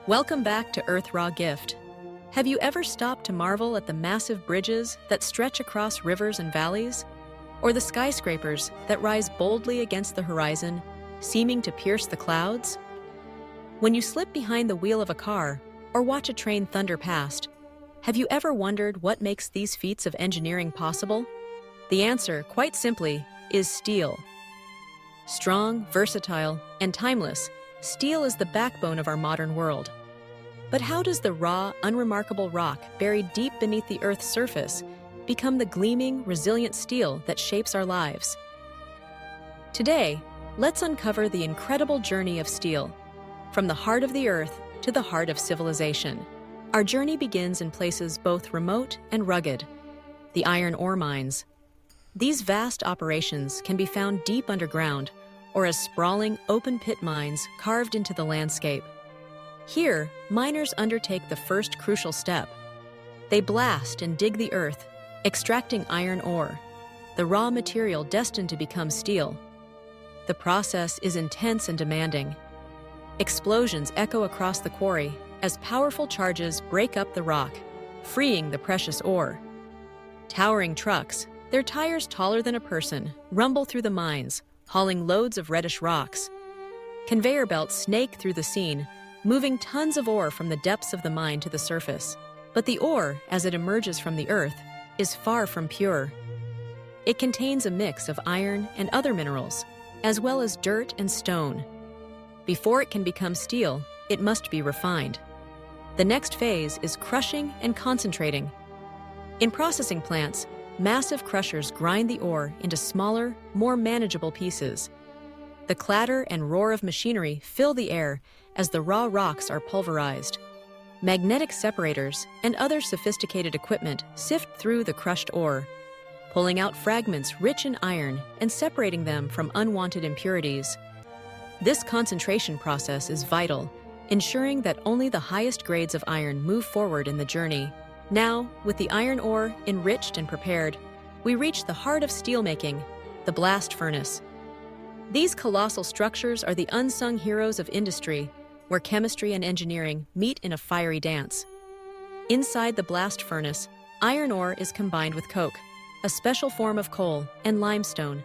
Welcome back to EarthRawGift. Have you ever stopped to marvel at the massive bridges that stretch across rivers and valleys? Or the skyscrapers that rise boldly against the horizon, seeming to pierce the clouds? When you slip behind the wheel of a car or watch a train thunder past, have you ever wondered what makes these feats of engineering possible? The answer, quite simply, is steel. Strong, versatile, and timeless, steel is the backbone of our modern world. But how does the raw, unremarkable rock buried deep beneath the Earth's surface become the gleaming, resilient steel that shapes our lives? Today, let's uncover the incredible journey of steel, from the heart of the Earth to the heart of civilization. Our journey begins in places both remote and rugged, the iron ore mines. These vast operations can be found deep underground or as sprawling, open-pit mines carved into the landscape. Here, miners undertake the first crucial step. They blast and dig the earth, extracting iron ore, the raw material destined to become steel. The process is intense and demanding. Explosions echo across the quarry as powerful charges break up the rock, freeing the precious ore. Towering trucks, their tires taller than a person, rumble through the mines, hauling loads of reddish rocks. Conveyor belts snake through the scene, moving tons of ore from the depths of the mine to the surface. But the ore, as it emerges from the earth, is far from pure. It contains a mix of iron and other minerals, as well as dirt and stone. Before it can become steel, it must be refined. The next phase is crushing and concentrating. In processing plants, massive crushers grind the ore into smaller, more manageable pieces. The clatter and roar of machinery fill the air as the raw rocks are pulverized. Magnetic separators and other sophisticated equipment sift through the crushed ore, pulling out fragments rich in iron and separating them from unwanted impurities. This concentration process is vital, ensuring that only the highest grades of iron move forward in the journey. Now, with the iron ore enriched and prepared, we reach the heart of steelmaking, the blast furnace. These colossal structures are the unsung heroes of industry, where chemistry and engineering meet in a fiery dance. Inside the blast furnace, iron ore is combined with coke, a special form of coal, and limestone.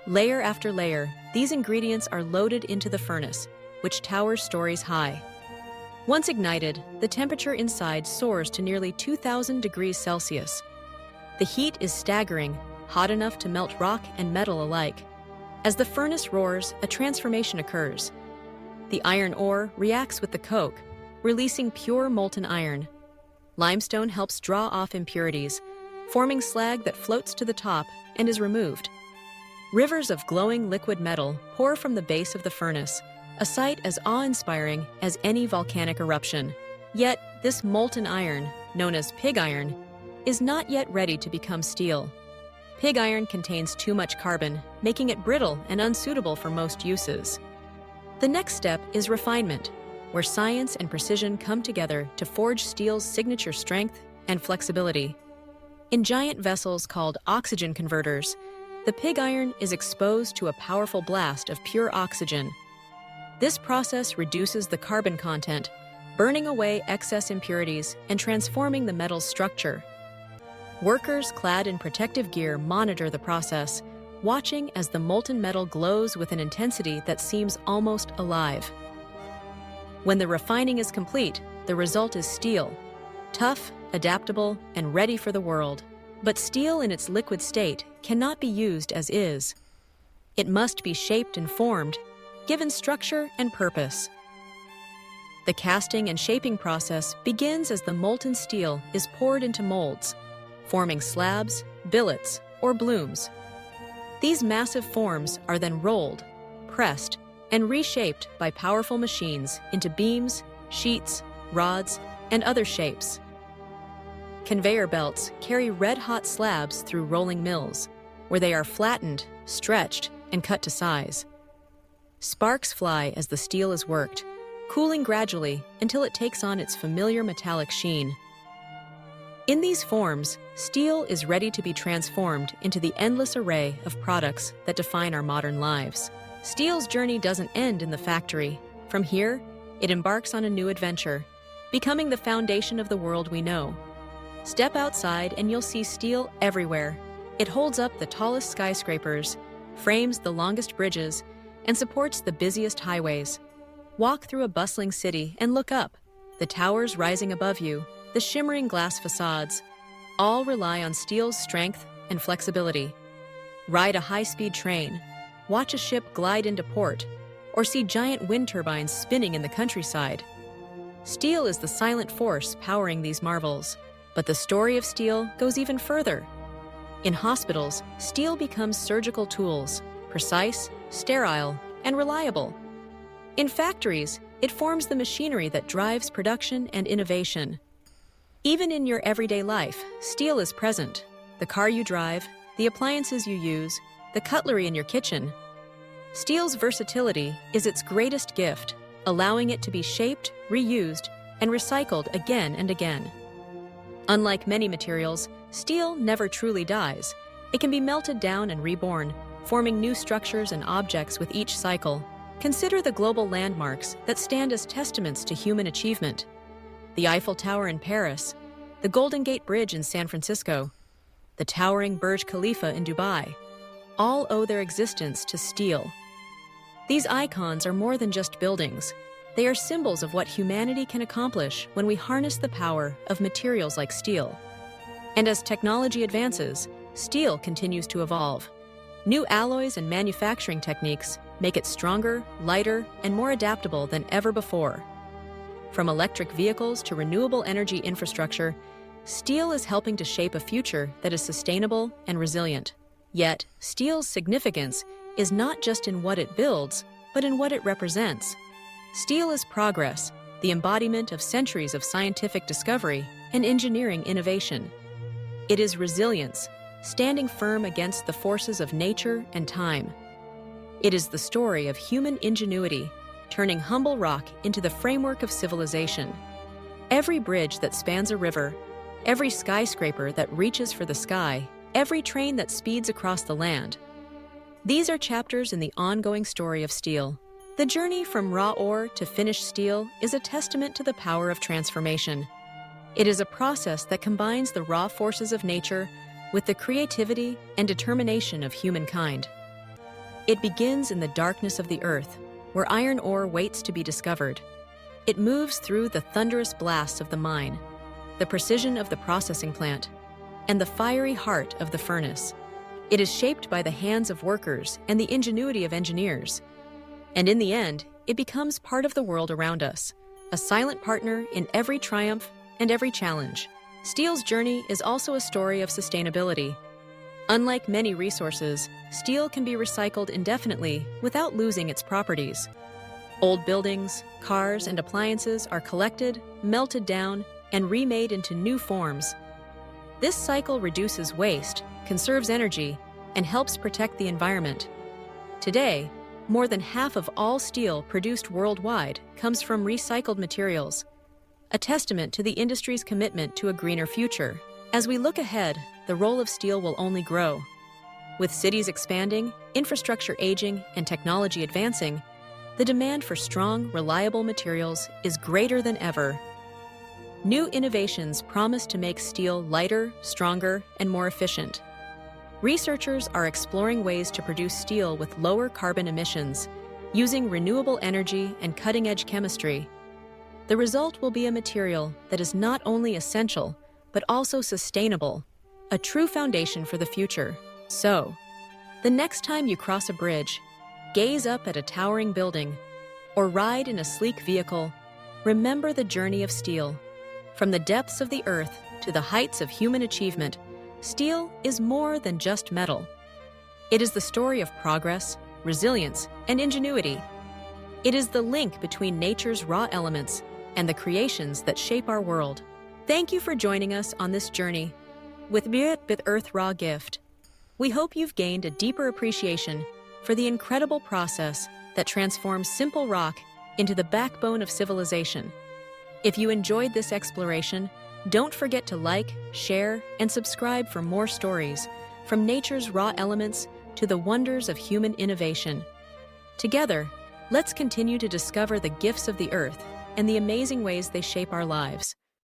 Layer after layer, these ingredients are loaded into the furnace, which towers stories high. Once ignited, the temperature inside soars to nearly 2,000 degrees Celsius. The heat is staggering, hot enough to melt rock and metal alike. As the furnace roars, a transformation occurs. The iron ore reacts with the coke, releasing pure molten iron. Limestone helps draw off impurities, forming slag that floats to the top and is removed. Rivers of glowing liquid metal pour from the base of the furnace, a sight as awe-inspiring as any volcanic eruption. Yet, this molten iron, known as pig iron, is not yet ready to become steel. Pig iron contains too much carbon, making it brittle and unsuitable for most uses. The next step is refinement, where science and precision come together to forge steel's signature strength and flexibility. In giant vessels called oxygen converters, the pig iron is exposed to a powerful blast of pure oxygen. This process reduces the carbon content, burning away excess impurities and transforming the metal's structure. Workers clad in protective gear monitor the process, watching as the molten metal glows with an intensity that seems almost alive. When the refining is complete, the result is steel, tough, adaptable, and ready for the world. But steel in its liquid state cannot be used as is. It must be shaped and formed, given structure and purpose. The casting and shaping process begins as the molten steel is poured into molds, forming slabs, billets, or blooms. These massive forms are then rolled, pressed, and reshaped by powerful machines into beams, sheets, rods, and other shapes. Conveyor belts carry red-hot slabs through rolling mills, where they are flattened, stretched, and cut to size. Sparks fly as the steel is worked, cooling gradually until it takes on its familiar metallic sheen. In these forms, steel is ready to be transformed into the endless array of products that define our modern lives. Steel's journey doesn't end in the factory. From here, it embarks on a new adventure, becoming the foundation of the world we know. Step outside and you'll see steel everywhere. It holds up the tallest skyscrapers, frames the longest bridges, and supports the busiest highways. Walk through a bustling city and look up. The towers rising above you, the shimmering glass facades, all rely on steel's strength and flexibility. Ride a high-speed train, watch a ship glide into port, or see giant wind turbines spinning in the countryside. Steel is the silent force powering these marvels, but the story of steel goes even further. In hospitals, steel becomes surgical tools, precise, sterile, and reliable. In factories, it forms the machinery that drives production and innovation. Even in your everyday life, steel is present. The car you drive, the appliances you use, the cutlery in your kitchen. Steel's versatility is its greatest gift, allowing it to be shaped, reused, and recycled again and again. Unlike many materials, steel never truly dies. It can be melted down and reborn, forming new structures and objects with each cycle. Consider the global landmarks that stand as testaments to human achievement. The Eiffel Tower in Paris, the Golden Gate Bridge in San Francisco, the towering Burj Khalifa in Dubai, all owe their existence to steel. These icons are more than just buildings. They are symbols of what humanity can accomplish when we harness the power of materials like steel. And as technology advances, steel continues to evolve. New alloys and manufacturing techniques make it stronger, lighter, and more adaptable than ever before. From electric vehicles to renewable energy infrastructure, steel is helping to shape a future that is sustainable and resilient. Yet, steel's significance is not just in what it builds, but in what it represents. Steel is progress, the embodiment of centuries of scientific discovery and engineering innovation. It is resilience, standing firm against the forces of nature and time. It is the story of human ingenuity, turning humble rock into the framework of civilization. Every bridge that spans a river, every skyscraper that reaches for the sky, every train that speeds across the land. These are chapters in the ongoing story of steel. The journey from raw ore to finished steel is a testament to the power of transformation. It is a process that combines the raw forces of nature with the creativity and determination of humankind. It begins in the darkness of the earth, where iron ore waits to be discovered. It moves through the thunderous blasts of the mine, the precision of the processing plant, and the fiery heart of the furnace. It is shaped by the hands of workers and the ingenuity of engineers. And in the end, it becomes part of the world around us, a silent partner in every triumph and every challenge. Steel's journey is also a story of sustainability. Unlike many resources, steel can be recycled indefinitely without losing its properties. Old buildings, cars, and appliances are collected, melted down, and remade into new forms. This cycle reduces waste, conserves energy, and helps protect the environment. Today, more than half of all steel produced worldwide comes from recycled materials, a testament to the industry's commitment to a greener future. As we look ahead, the role of steel will only grow. With cities expanding, infrastructure aging, and technology advancing, the demand for strong, reliable materials is greater than ever. New innovations promise to make steel lighter, stronger, and more efficient. Researchers are exploring ways to produce steel with lower carbon emissions, using renewable energy and cutting-edge chemistry. The result will be a material that is not only essential, but also sustainable, a true foundation for the future. So, the next time you cross a bridge, gaze up at a towering building, or ride in a sleek vehicle, remember the journey of steel. From the depths of the earth to the heights of human achievement, steel is more than just metal. It is the story of progress, resilience, and ingenuity. It is the link between nature's raw elements and the creations that shape our world. Thank you for joining us on this journey with EarthRawGift. We hope you've gained a deeper appreciation for the incredible process that transforms simple rock into the backbone of civilization. If you enjoyed this exploration, don't forget to like, share, and subscribe for more stories, from nature's raw elements to the wonders of human innovation. Together, Let's continue to discover the gifts of the earth and the amazing ways they shape our lives.